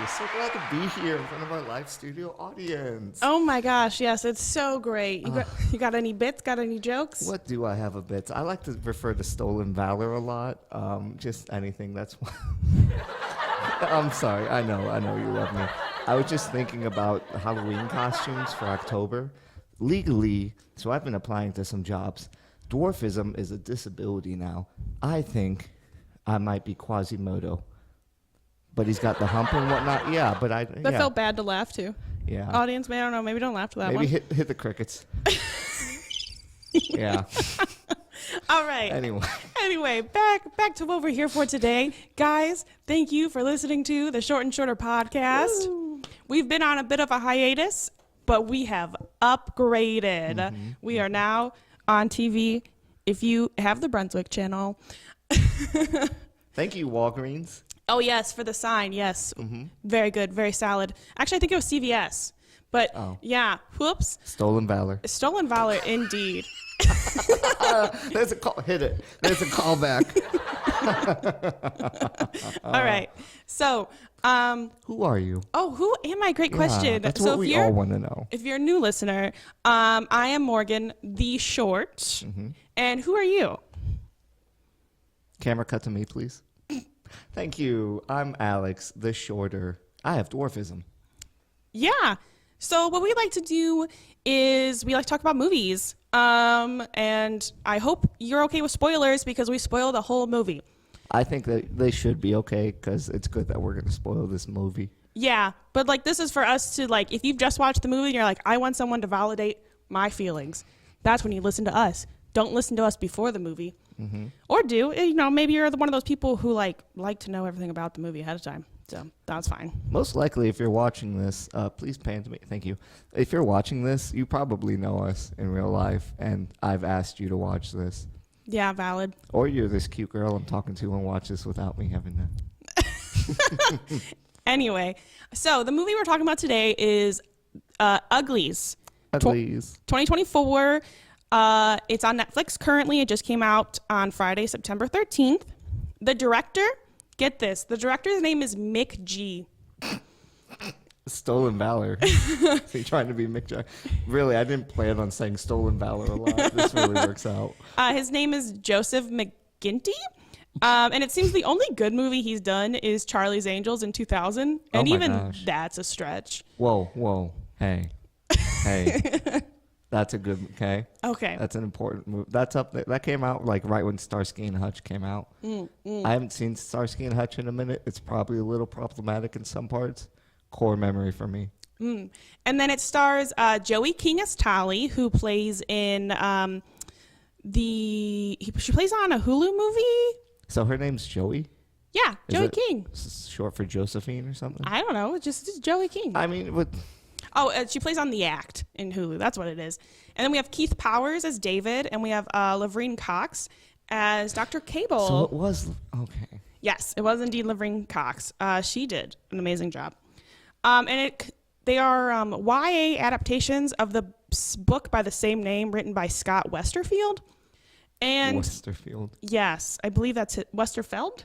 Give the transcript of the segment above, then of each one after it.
So glad to be here in front of our live studio audience. Oh my gosh, yes, it's so great. You got any bits? Got any jokes? What do I have a bit? I like to refer to stolen valor a lot. Just anything that's... I'm sorry. I know you love me. I was just thinking about Halloween costumes for October. Legally, so I've been applying to some jobs. Dwarfism is a disability now. I think I might be Quasimodo. But he's got the hump and whatnot. Yeah, but I... That felt bad to laugh to. Yeah. Audience, I don't know. Maybe don't laugh to that Maybe one. hit the crickets. Yeah. All right. Anyway, back to what we're here for today. Guys, thank you for listening to the Short and Shorter podcast. Woo. We've been on a bit of a hiatus, but we have upgraded. Mm-hmm. We are now on TV. If you have the Brunswick channel. Thank you, Walgreens. Oh, yes, for the sign, yes. Mm-hmm. Very good, very solid. Actually, I think it was CVS. But, yeah, whoops. Stolen valor. Stolen valor, indeed. There's a call. Hit it. There's a callback. All right. So, who are you? Oh, who am I? Great question. That's what we all want to know. If you're a new listener, I am Morgan, the short. Mm-hmm. And who are you? Camera cut to me, please. Thank you. I'm Alex, the shorter. I have dwarfism. Yeah. So what we like to do is we like to talk about movies. And I hope you're okay with spoilers because we spoil the whole movie. I think that they should be okay because it's good that we're going to spoil this movie. Yeah. But like this is for us to like, if you've just watched the movie and you're like, I want someone to validate my feelings. That's when you listen to us. Don't listen to us before the movie. Mm-hmm. Or do, maybe you're one of those people who like to know everything about the movie ahead of time. So that's fine. Most likely, if you're watching this, please pan to me. Thank you. If you're watching this, you probably know us in real life, and I've asked you to watch this. Yeah, valid. Or you're this cute girl I'm talking to and watch this without me having that. Anyway, so the movie we're talking about today is Uglies. Uglies. 2024. It's on Netflix currently. It just came out on Friday, September 13th. The director, get this, the director's name is Mick G. Stolen valor. Is he trying to be Mick G? Really, I didn't plan on saying stolen valor a lot. This really works out. His name is Joseph McGinty. And it seems the only good movie he's done is Charlie's Angels in 2000. And that's a stretch. Whoa. Hey. That's a good, okay? Okay. That's an important movie. That's up there. That came out like right when Starsky and Hutch came out. I haven't seen Starsky and Hutch in a minute. It's probably a little problematic in some parts. Core memory for me. And then it stars Joey King as Tally, who plays in she plays on a Hulu movie. So her name's Joey? Yeah, Joey King. Short for Josephine or something? I don't know. It's just Joey King. I mean, she plays on The Act in Hulu. That's what it is. And then we have Keith Powers as David, and we have Lavrine Cox as Dr. Cable. So it was, okay. Yes, it was indeed Lavrine Cox. She did an amazing job. They are YA adaptations of the book by the same name written by Scott Westerfeld. And Westerfeld. Yes, I believe that's it. Westerfeld?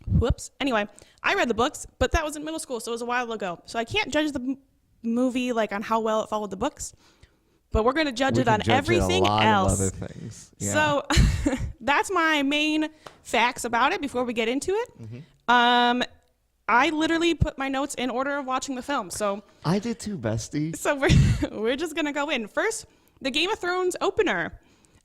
Whoops. Anyway, I read the books, but that was in middle school, so it was a while ago. So I can't judge the movie like on how well it followed the books, but we're going to judge it on everything else. Of other things. Yeah. So that's my main facts about it before we get into it. Mm-hmm. I literally put my notes in order of watching the film. So I did too, bestie. So we're just going to go in. First, the Game of Thrones opener.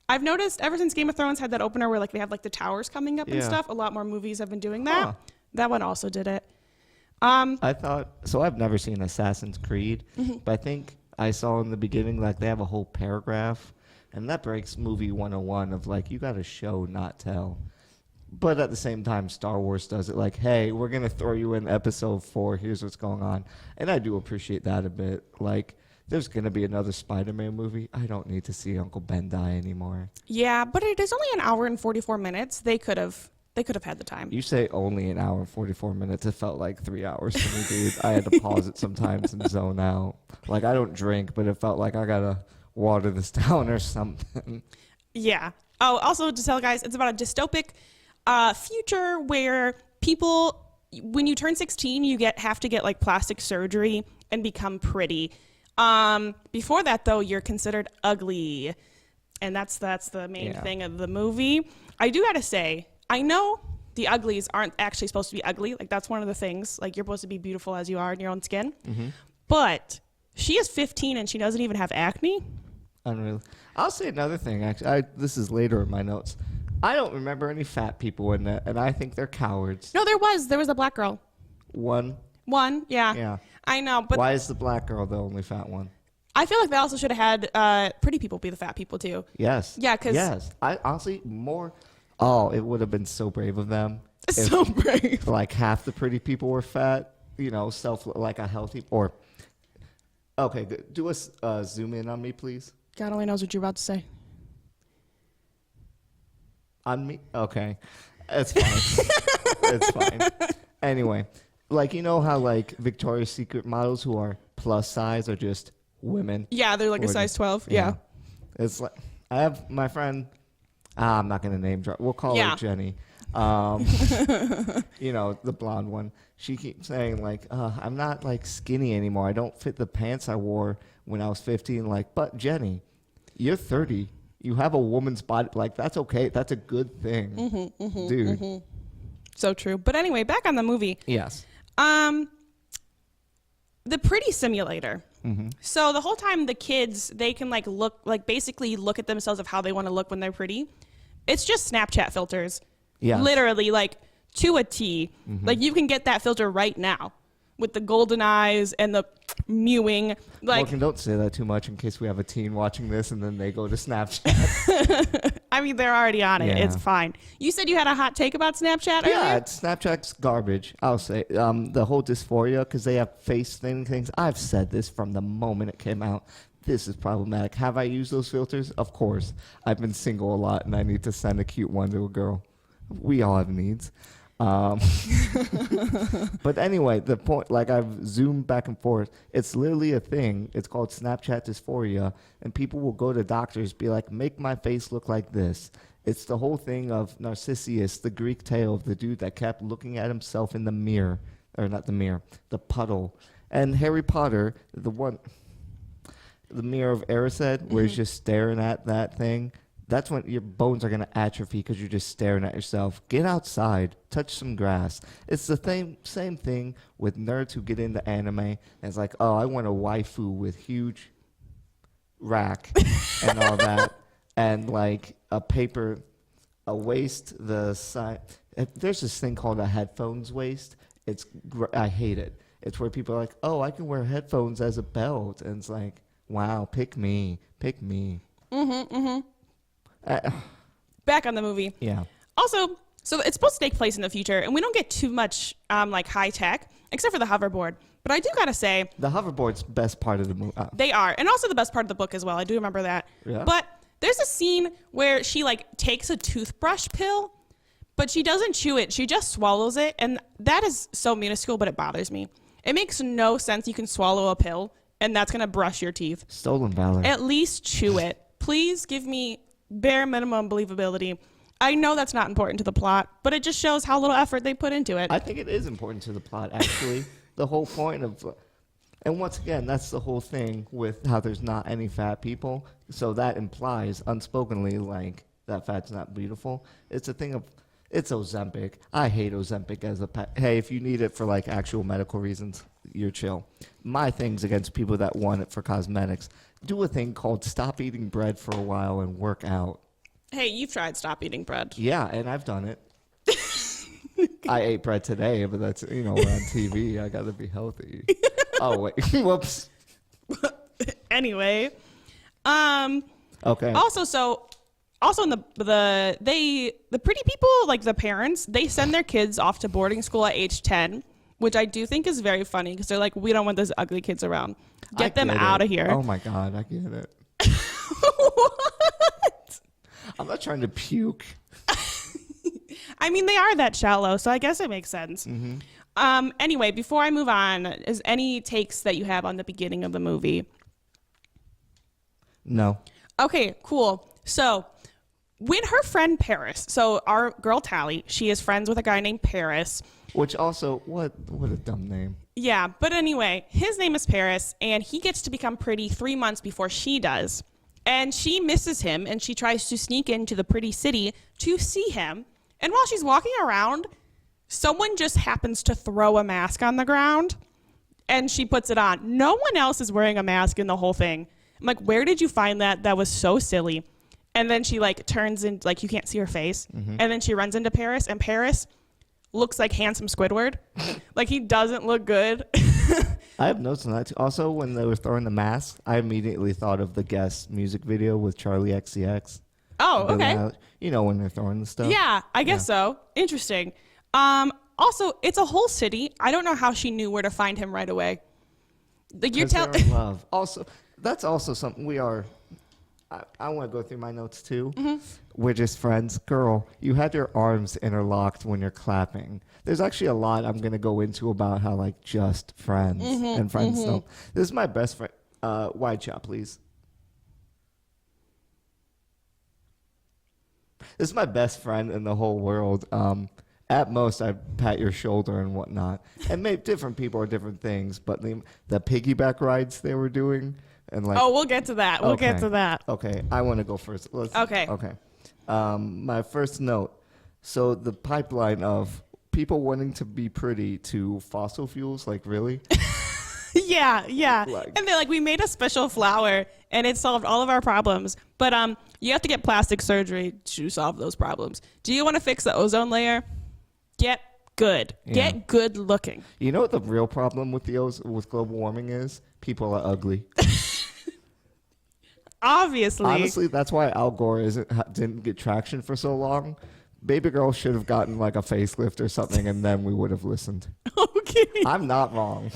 I've noticed ever since Game of Thrones had that opener where like they have like the towers coming up and stuff, a lot more movies have been doing that. Huh. That one also did it. I thought, so I've never seen Assassin's Creed, but I think I saw in the beginning, like they have a whole paragraph, and that breaks movie 101 of like, you got to show, not tell. But at the same time, Star Wars does it like, hey, we're going to throw you in episode 4, here's what's going on. And I do appreciate that a bit. Like, there's going to be another Spider-Man movie. I don't need to see Uncle Ben die anymore. Yeah, but it is only an hour and 44 minutes. They could have had the time. You say only an hour and 44 minutes. It felt like 3 hours to me, dude. I had to pause it sometimes and zone out. Like, I don't drink, but it felt like I got to water this down or something. Yeah. Oh, also to tell guys, it's about a dystopic future where people when you turn 16, you have to get like plastic surgery and become pretty. Before that, though, you're considered ugly, and that's the main thing of the movie. I do gotta say, I know the uglies aren't actually supposed to be ugly. Like, that's one of the things. Like, you're supposed to be beautiful as you are in your own skin. But she is 15 and she doesn't even have acne. Unreal. I'll say another thing, actually. This is later in my notes. I don't remember any fat people in that, and I think they're cowards. No, there was a black girl. One, yeah. Yeah. I know, but why is the black girl the only fat one? I feel like they also should have had pretty people be the fat people too. Yes. Yeah, because I honestly more. Oh, it would have been so brave of them. So brave. Like half the pretty people were fat. Like a healthy or. Okay, good. Do a zoom in on me, please. God only knows what you're about to say. On me? Okay. It's fine. It's fine. Anyway, like, you know how, like, Victoria's Secret models who are plus size are just women? Yeah, they're like a size 12. Yeah. It's like, I have my friend, I'm not going to name drop. We'll call her Jenny. The blonde one. She keeps saying, like, I'm not, like, skinny anymore. I don't fit the pants I wore when I was 15. Like, but Jenny, you're 30. You have a woman's body. Like, that's okay. That's a good thing. Dude. So true. But anyway, back on the movie. Yes. The pretty simulator. So the whole time the kids, they can basically look at themselves of how they want to look when they're pretty. It's just Snapchat filters. Yeah. Literally, like, to a T. Like, you can get that filter right now with the golden eyes and the mewing. Like, Morgan, don't say that too much in case we have a teen watching this and then they go to Snapchat. I mean, they're already on it. Yeah. It's fine. You said you had a hot take about Snapchat earlier? Yeah, Snapchat's garbage. I'll say the whole dysphoria because they have face things. I've said this from the moment it came out. This is problematic. Have I used those filters? Of course. I've been single a lot and I need to send a cute one to a girl. We all have needs. But anyway, the point, like, I've zoomed back and forth. It's literally a thing. It's called Snapchat dysphoria, and people will go to doctors, be like, make my face look like this. It's the whole thing of Narcissus, the Greek tale of the dude that kept looking at himself in the mirror, or not the mirror, the puddle. And Harry Potter, the mirror of Erised, where he's just staring at that thing. That's when your bones are going to atrophy because you're just staring at yourself. Get outside. Touch some grass. It's the same thing with nerds who get into anime. And it's like, oh, I want a waifu with huge rack and all that. And like a waist the size. There's this thing called a headphones waist. I hate it. It's where people are like, oh, I can wear headphones as a belt. And it's like, wow, pick me. Pick me. Back on the movie. Yeah. Also, so it's supposed to take place in the future, and we don't get too much like high tech, except for the hoverboard. But I do gotta say, the hoverboard's best part of the movie. They are, and also the best part of the book as well. I do remember that. Yeah. But there's a scene where she like takes a toothbrush pill, but she doesn't chew it. She just swallows it, and that is so minuscule, but it bothers me. It makes no sense. You can swallow a pill, and that's gonna brush your teeth. Stolen valor. At least chew it. Please give me bare minimum believability. I know that's not important to the plot, but it just shows how little effort they put into it. I think it is important to the plot, actually. The whole point of, and once again, that's the whole thing with how there's not any fat people. So that implies unspokenly, like, that fat's not beautiful. It's a thing of, it's Ozempic. I hate Ozempic as hey, if you need it for like actual medical reasons, you're chill. My thing's against people that want it for cosmetics. Do a thing called stop eating bread for a while and work out. Hey, you've tried stop eating bread. Yeah, and I've done it. I ate bread today, but that's, we're on TV. I got to be healthy. Oh, wait. Whoops. Anyway. Okay. Also in the pretty people, like the parents, they send their kids off to boarding school at age 10, which I do think is very funny because they're like, we don't want those ugly kids around. Get them out of here. Oh my God, I get it. What? I'm not trying to puke. I mean, they are that shallow, so I guess it makes sense. Anyway, before I move on, is any takes that you have on the beginning of the movie? No. Okay, cool. So when her friend Paris, so our girl Tally, she is friends with a guy named Paris. Which also, what a dumb name. Yeah, but anyway, his name is Paris, and he gets to become pretty 3 months before she does. And she misses him, and she tries to sneak into the pretty city to see him. And while she's walking around, someone just happens to throw a mask on the ground, and she puts it on. No one else is wearing a mask in the whole thing. I'm like, where did you find that? That was so silly. And then she like turns in, like you can't see her face. Mm-hmm. And then she runs into Paris, and Paris looks like handsome Squidward. Like he doesn't look good. I have notes on that too. Also, when they were throwing the mask, I immediately thought of the Guess music video with Charlie XCX. Oh, okay. You know when they're throwing the stuff. Yeah, I guess so. Interesting. Also, it's a whole city. I don't know how she knew where to find him right away. Like you're telling love. Also, that's also something we are. I want to go through my notes too. Mm-hmm. We're just friends. Girl, you had your arms interlocked when you're clapping. There's actually a lot I'm going to go into about how, like, just friends and friends stuff. This is my best friend. Wide shot, please. This is my best friend in the whole world. At most, I pat your shoulder and whatnot. And maybe different people are different things, but the piggyback rides they were doing. And like, we'll get to that. We'll get to that. Okay, I want to go first. Okay. My first note. So the pipeline of people wanting to be pretty to fossil fuels, like really? Yeah. And they're like, we made a special flower and it solved all of our problems. But you have to get plastic surgery to solve those problems. Do you want to fix the ozone layer? Get good. Yeah. Get good looking. You know what the real problem with with global warming is? People are ugly. Obviously. Honestly, that's why Al Gore didn't get traction for so long. Baby girl should have gotten like a facelift or something, and then we would have listened. Okay. I'm not wrong.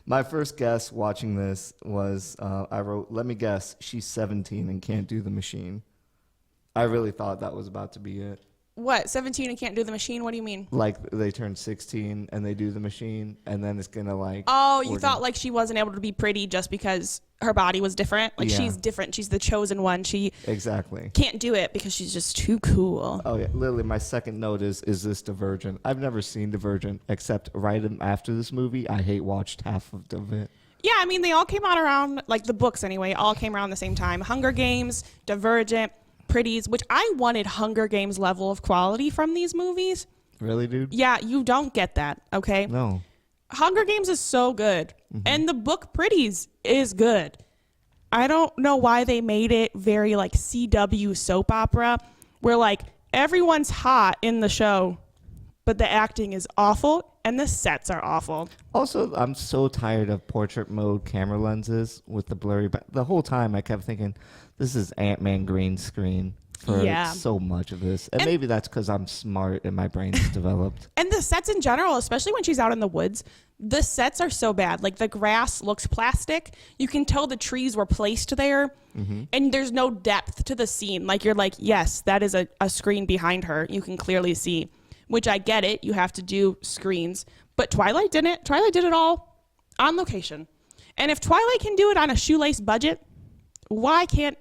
My first guess watching this was I wrote, let me guess, she's 17 and can't do the machine. I really thought that was about to be it. What, 17 and can't do the machine? What do you mean? Like they turn 16 and they do the machine, and then it's gonna like. Oh, you thought like she wasn't able to be pretty just because her body was different? Like she's different. She's the chosen one. She exactly can't do it because she's just too cool. Oh yeah, literally. My second note is this Divergent? I've never seen Divergent except right after this movie. I watched half of it. Yeah, I mean they all came out around, like the books anyway. All came around the same time. Hunger Games, Divergent. Pretties, which I wanted Hunger Games level of quality from these movies. Really, dude? Yeah, you don't get that, okay? No. Hunger Games is so good. Mm-hmm. And the book Pretties is good. I don't know why they made it very like CW soap opera, where like everyone's hot in the show, but the acting is awful and the sets are awful. Also, I'm so tired of portrait mode camera lenses with the blurry back. The whole time I kept thinking, this is Ant-Man green screen for so much of this. And maybe that's because I'm smart and my brain's developed. And the sets in general, especially when she's out in the woods, the sets are so bad. Like the grass looks plastic. You can tell the trees were placed there. Mm-hmm. And there's no depth to the scene. Like you're like, yes, that is a screen behind her. You can clearly see. Which I get it. You have to do screens. But Twilight didn't. Twilight did it all on location. And if Twilight can do it on a shoelace budget, why can't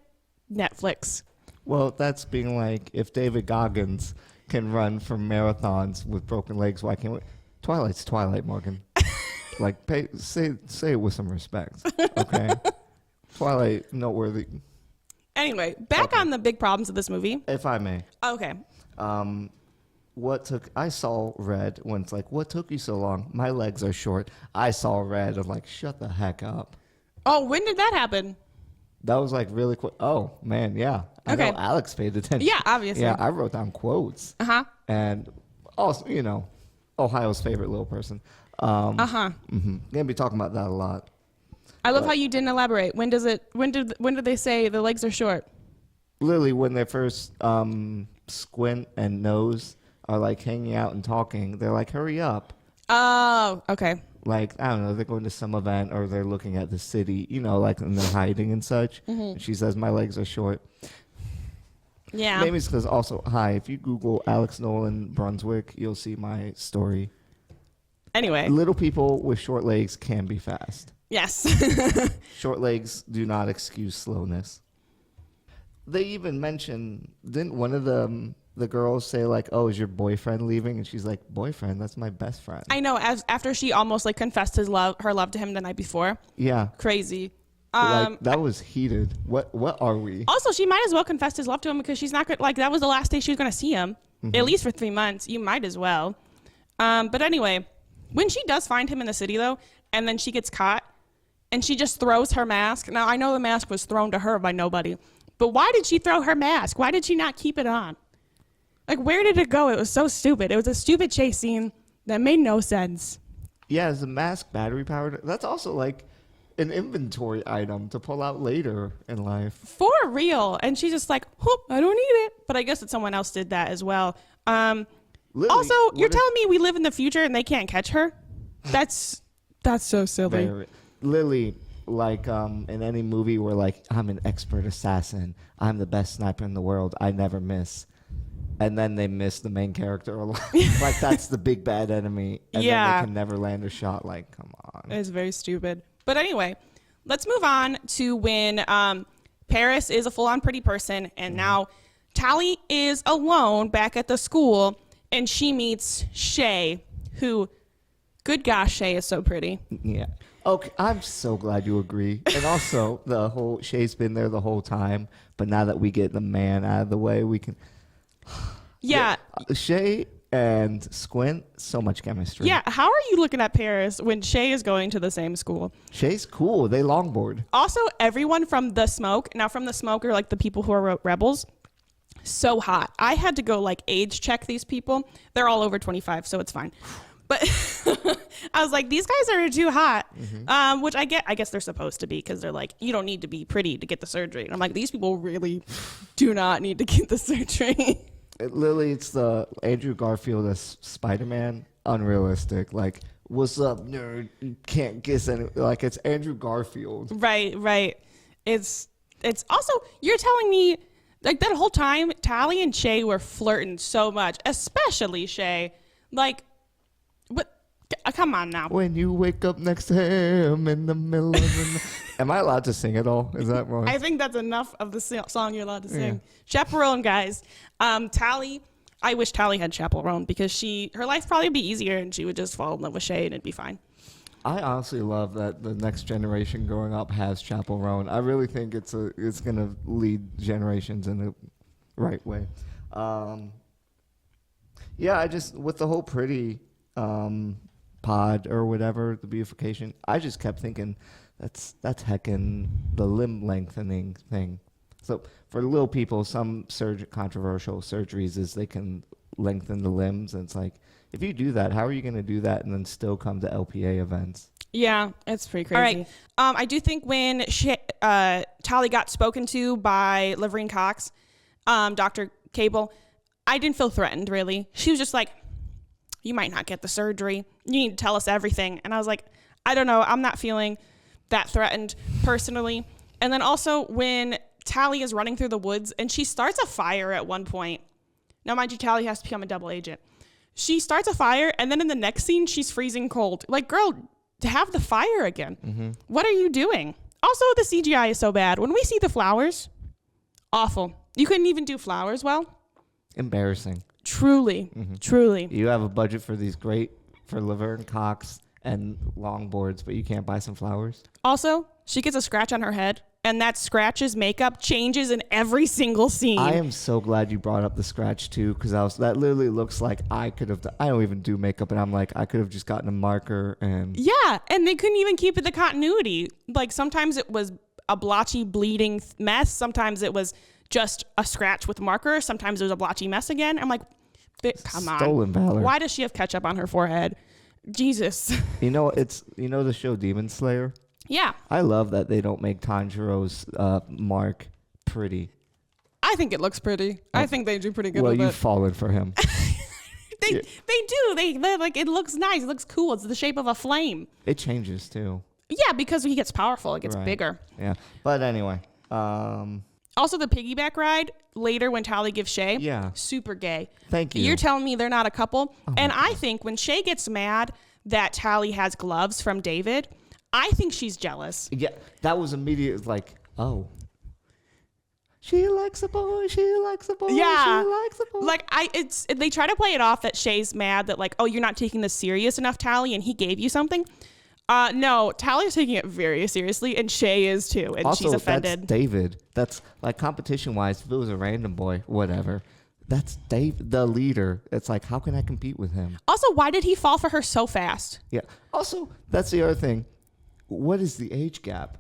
Netflix? Well, that's being like, if David Goggins can run for marathons with broken legs, why can't we? Twilight's Twilight, Morgan. Like, say it with some respect, okay? Twilight, noteworthy. Anyway, back on the big problems of this movie. If I may. Okay. I saw red when it's like, what took you so long? My legs are short. I saw red. I'm like, shut the heck up. Oh, when did that happen? That was like really quick. Oh, man, yeah. I know Alex paid attention. Yeah, obviously. Yeah, I wrote down quotes. Uh-huh. And also, Ohio's favorite little person. Mm-hmm. Gonna be talking about that a lot. I love how you didn't elaborate. When did they say the legs are short? Literally, when they first Squint and Nose are like hanging out and talking, they're like, hurry up. Oh, okay. Like, I don't know, they're going to some event or they're looking at the city, like, and they're hiding and such. Mm-hmm. And she says, my legs are short. Yeah. Maybe it's because also, if you Google Alex Nolan Brunswick, you'll see my story. Anyway. Little people with short legs can be fast. Yes. Short legs do not excuse slowness. They even mentioned, didn't one of the girls say like, "Oh, is your boyfriend leaving?" And she's like, "Boyfriend? That's my best friend." I know. After she almost like confessed her love to him the night before. Yeah. Crazy. Like that was heated. What are we? Also, she might as well confess his love to him because she's not like that was the last day she was gonna see him, at least for 3 months. You might as well. But anyway, when she does find him in the city though, and then she gets caught, and she just throws her mask. Now I know the mask was thrown to her by nobody, but why did she throw her mask? Why did she not keep it on? Like, where did it go? It was so stupid. It was a stupid chase scene that made no sense. Yeah, is the mask battery powered? That's also like an inventory item to pull out later in life. For real. And she's just like, whoop, I don't need it. But I guess that someone else did that as well. Lily, also, you're telling me we live in the future and they can't catch her? That's so silly. Lily, like in any movie where like, I'm an expert assassin, I'm the best sniper in the world, I never miss. And then they miss the main character a lot. Like, that's the big bad enemy. And then they can never land a shot. Like, come on. It's very stupid. But anyway, let's move on to when Paris is a full-on pretty person. And now Tally is alone back at the school. And she meets Shay, who, good gosh, Shay is so pretty. Yeah. Okay, I'm so glad you agree. And also, the whole Shay's been there the whole time. But now that we get the man out of the way, we can... Yeah. Shay and Squint, so much chemistry. Yeah, how are you looking at Paris when Shay is going to the same school? Shay's cool. They longboard. Also, everyone from The Smoke, now from The Smoke are like the people who are rebels, so hot. I had to go like age check these people. They're all over 25, so it's fine. But I was like, these guys are too hot, which I guess they're supposed to be because they're like, you don't need to be pretty to get the surgery. And I'm like, these people really do not need to get the surgery. Lily, it's the Andrew Garfield as Spider-Man. Unrealistic. Like, what's up, nerd? You can't kiss any. Like, it's Andrew Garfield. Right. It's also, you're telling me, like, that whole time, Tally and Shay were flirting so much, especially Shay. Like, what? Come on now. When you wake up next to him in the middle of the night. Am I allowed to sing it all? Is that wrong? I think that's enough of the song you're allowed to sing. Yeah. Chaperone, guys. Tally, I wish Tally had chaperone because her life probably would be easier and she would just fall in love with Shay and it'd be fine. I honestly love that the next generation growing up has chaperone. I really think it's going to lead generations in the right way. Yeah, I just, with the whole pretty pod or whatever, the beautification, I just kept thinking that's heckin' the limb lengthening thing. So for little people, some controversial surgeries is they can lengthen the limbs, and it's like, if you do that, how are you going to do that and then still come to LPA events? Yeah, it's pretty crazy. All right. I do think when Tally got spoken to by Laverne Cox, Dr. Cable, I didn't feel threatened, really. She was just like, you might not get the surgery. You need to tell us everything. And I was like, I don't know. I'm not feeling that threatened personally. And then also when Tally is running through the woods and she starts a fire at one point. Now, mind you, Tally has to become a double agent. She starts a fire, and then in the next scene, she's freezing cold. Like, girl, to have the fire again. Mm-hmm. What are you doing? Also, the CGI is so bad. When we see the flowers, awful. You couldn't even do flowers well. Embarrassing. Truly. You have a budget for for Laverne Cox and longboards, but you can't buy some flowers. Also, she gets a scratch on her head, and that scratch's makeup changes in every single scene. I am so glad you brought up the scratch too, because that literally looks like I could have. I don't even do makeup, and I'm like, I could have just gotten a marker and. Yeah, and they couldn't even keep it the continuity. Like sometimes it was a blotchy, bleeding mess. Sometimes it was just a scratch with marker. Sometimes it was a blotchy mess again. I'm like, come on. Stolen valor. Why does she have ketchup on her forehead? Jesus. You know the show Demon Slayer? Yeah. I love that they don't make Tanjiro's mark pretty. I think it looks pretty. I think they do pretty good with it. Well, you've fallen for him. They do. They like, it looks nice. It looks cool. It's the shape of a flame. It changes too. Yeah, because he gets powerful. It gets bigger. Yeah. But anyway. Also, the piggyback ride later when Tally gives Shay. Yeah. Super gay. Thank you. You're telling me they're not a couple? Oh, and I think when Shay gets mad that Tally has gloves from David, I think she's jealous. Yeah, that was immediate. Like, oh, she likes a boy. She likes a boy. Yeah, she likes a boy. Like they try to play it off that Shay's mad that like, oh, you're not taking this serious enough, Tally, and he gave you something. No, Tally's taking it very seriously, and Shay is too, and also, she's offended. That's David. That's like competition-wise. If it was a random boy, whatever. That's Dave, the leader. It's like, how can I compete with him? Also, why did he fall for her so fast? Yeah. Also, that's the other thing. What is the age gap?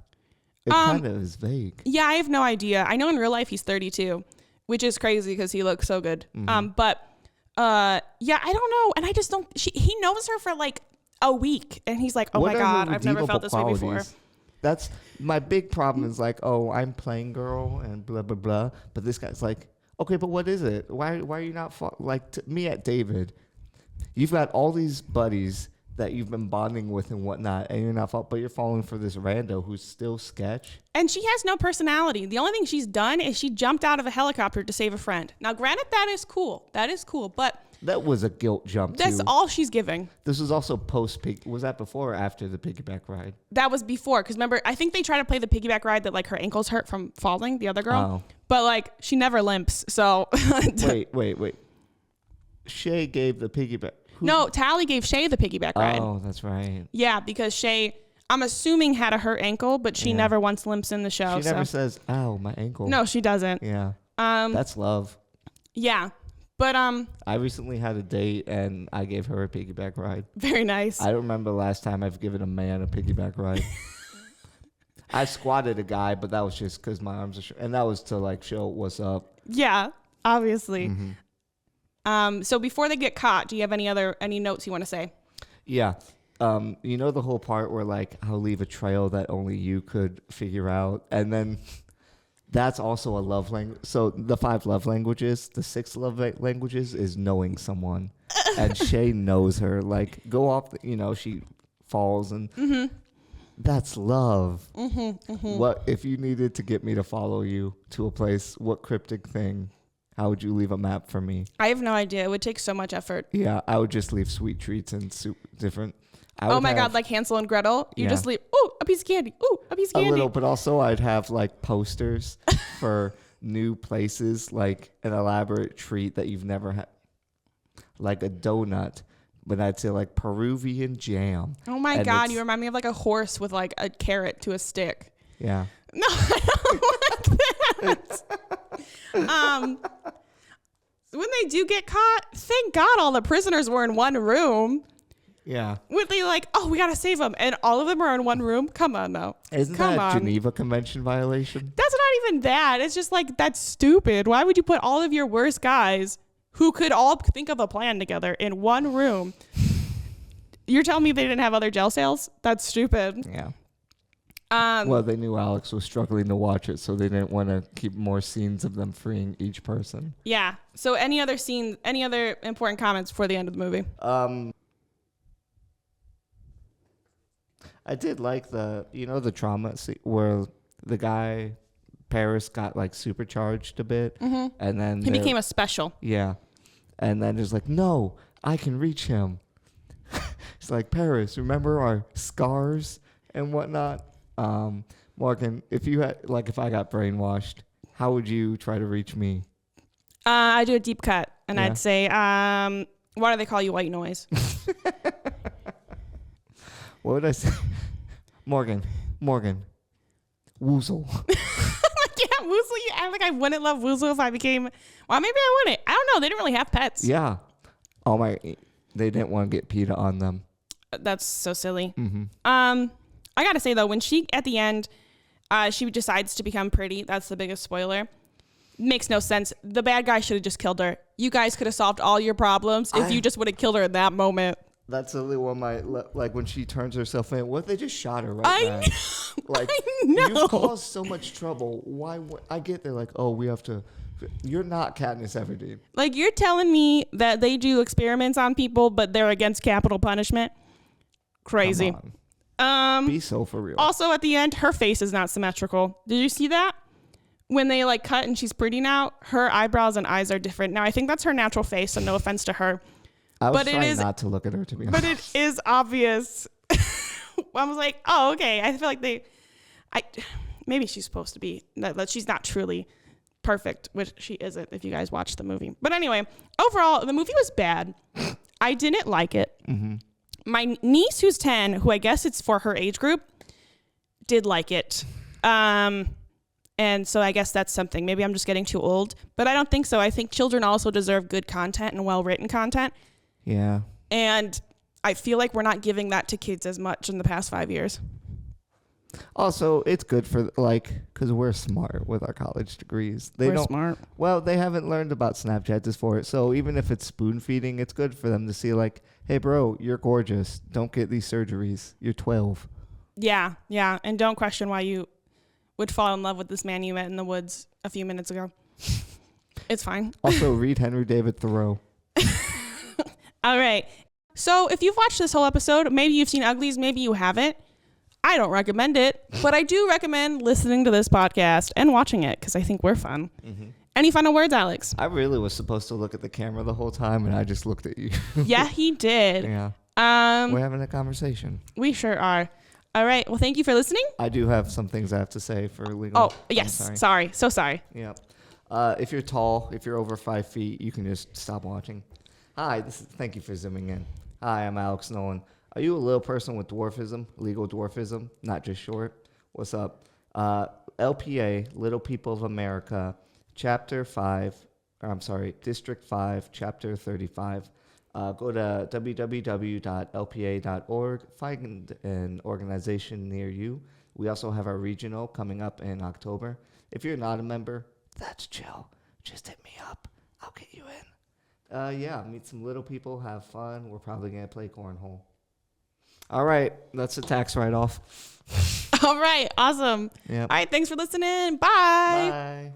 It kind of is vague. Yeah, I have no idea. I know in real life he's 32, which is crazy because he looks so good. But yeah, I don't know, and I just don't. He knows her for like a week, and he's like, oh my God, I've never felt this way before. That's my big problem. Is like, oh, I'm playing girl and blah blah blah. But this guy's like, okay, but what is it? Why are you not like me at David? You've got all these buddies that you've been bonding with and whatnot, and you're not but you're falling for this rando who's still sketch. And she has no personality. The only thing she's done is she jumped out of a helicopter to save a friend. Now, granted, that is cool. That is cool, but that was a guilt jump. That's too. all she's giving. This was also post-pig. Was that before or after the piggyback ride? That was before, because remember, I think they try to play the piggyback ride that like her ankles hurt from falling, the other girl. Oh. But like she never limps, so. Wait. Shay gave the piggyback. No, Tally gave Shay the piggyback ride. Oh, that's right. Yeah, because Shay, I'm assuming, had a hurt ankle, but she never once limps in the show. She never says, ow, my ankle. No, she doesn't. Yeah. That's love. Yeah. But I recently had a date and I gave her a piggyback ride. Very nice. I don't remember the last time I've given a man a piggyback ride. I squatted a guy, but that was just because my arms are short. And that was to like show what's up. Yeah, obviously. So before they get caught, do you have any notes you want to say? Yeah. You know the whole part where like I'll leave a trail that only you could figure out, and then that's also a love language. So the 5 love languages, the 6 love languages is knowing someone, and Shay knows her. Like go off, she falls, and that's love. What if you needed to get me to follow you to a place? What cryptic thing? How would you leave a map for me? I have no idea. It would take so much effort. Yeah, I would just leave sweet treats and different. Oh my God, like Hansel and Gretel? You just leave, ooh, a piece of candy. Ooh, a piece of candy. A little, but also I'd have like posters for new places, like an elaborate treat that you've never had, like a donut, but I'd say like Peruvian jam. Oh my God, you remind me of like a horse with like a carrot to a stick. Yeah. No, I don't like that. When they do get caught, thank God all the prisoners were in one room. Yeah. Would they like, oh, we got to save them, and all of them are in one room? Come on, now. Isn't that a Geneva Convention violation? That's not even that. It's just like, that's stupid. Why would you put all of your worst guys who could all think of a plan together in one room? You're telling me they didn't have other jail cells? That's stupid. Yeah. Well, they knew Alex was struggling to watch it, so they didn't want to keep more scenes of them freeing each person. Yeah. So any other important comments before the end of the movie? I did like the trauma scene where the guy, Paris, got like supercharged a bit. And then he became a special. Yeah. And then there's like, no, I can reach him. It's like, Paris, remember our scars and whatnot? Morgan, if I got brainwashed, how would you try to reach me? I do a deep cut, and I'd say, why do they call you white noise? What would I say? Morgan, Woozle. Yeah, Woozle. You act like I wouldn't love Woozle if I became. Well, maybe I wouldn't. I don't know. They didn't really have pets. Yeah. Oh my! They didn't want to get PETA on them. That's so silly. I gotta say though, when she at the end, she decides to become pretty. That's the biggest spoiler. Makes no sense. The bad guy should have just killed her. You guys could have solved all your problems if you just would have killed her in that moment. That's literally one like when she turns herself in. What if they just shot her right back? Like, I know. You caused so much trouble. Why? I get there like, oh, we have to. You're not Katniss Everdeen. Like, you're telling me that they do experiments on people, but they're against capital punishment? Crazy. Come on. Be so for real. Also, at the end, her face is not symmetrical. Did you see that? When they like cut and she's pretty now, her eyebrows and eyes are different. Now, I think that's her natural face, so no offense to her. I was trying not to look at her, to be honest. But it is obvious I was like, oh, okay. I feel like maybe she's supposed to be, that she's not truly perfect, which she isn't if you guys watch the movie. But anyway, overall, the movie was bad. I didn't like it. Mm-hmm. My niece, who's 10, who I guess it's for her age group, did like it. And so I guess that's something. Maybe I'm just getting too old, but I don't think so. I think children also deserve good content and well-written content. Yeah. And I feel like we're not giving that to kids as much in the past 5 years. Also, it's good for, like, because we're smart with our college degrees. We're smart. Well, they haven't learned about Snapchat just for it. So even if it's spoon feeding, it's good for them to see, like, hey, bro, you're gorgeous. Don't get these surgeries. You're 12. Yeah. And don't question why you would fall in love with this man you met in the woods a few minutes ago. It's fine. Also, read Henry David Thoreau. All right. So if you've watched this whole episode, maybe you've seen Uglies, maybe you haven't. I don't recommend it, but I do recommend listening to this podcast and watching it because I think we're fun. Mm-hmm. Any final words, Alex? I really was supposed to look at the camera the whole time, and I just looked at you. Yeah, he did. Yeah. We're having a conversation. We sure are. All right. Well, thank you for listening. I do have some things I have to say for legal. Oh, yes. Sorry. So sorry. Yeah. If you're tall, if you're over 5 feet, you can just stop watching. Hi. Thank you for zooming in. Hi, I'm Alex Nolan. Are you a little person with dwarfism, legal dwarfism, not just short? What's up? LPA, Little People of America, District 5, Chapter 35. Go to www.lpa.org, find an organization near you. We also have our regional coming up in October. If you're not a member, that's chill. Just hit me up. I'll get you in. Meet some little people, have fun. We're probably going to play cornhole. All right, that's the tax write-off. All right, awesome. Yep. All right, thanks for listening. Bye. Bye.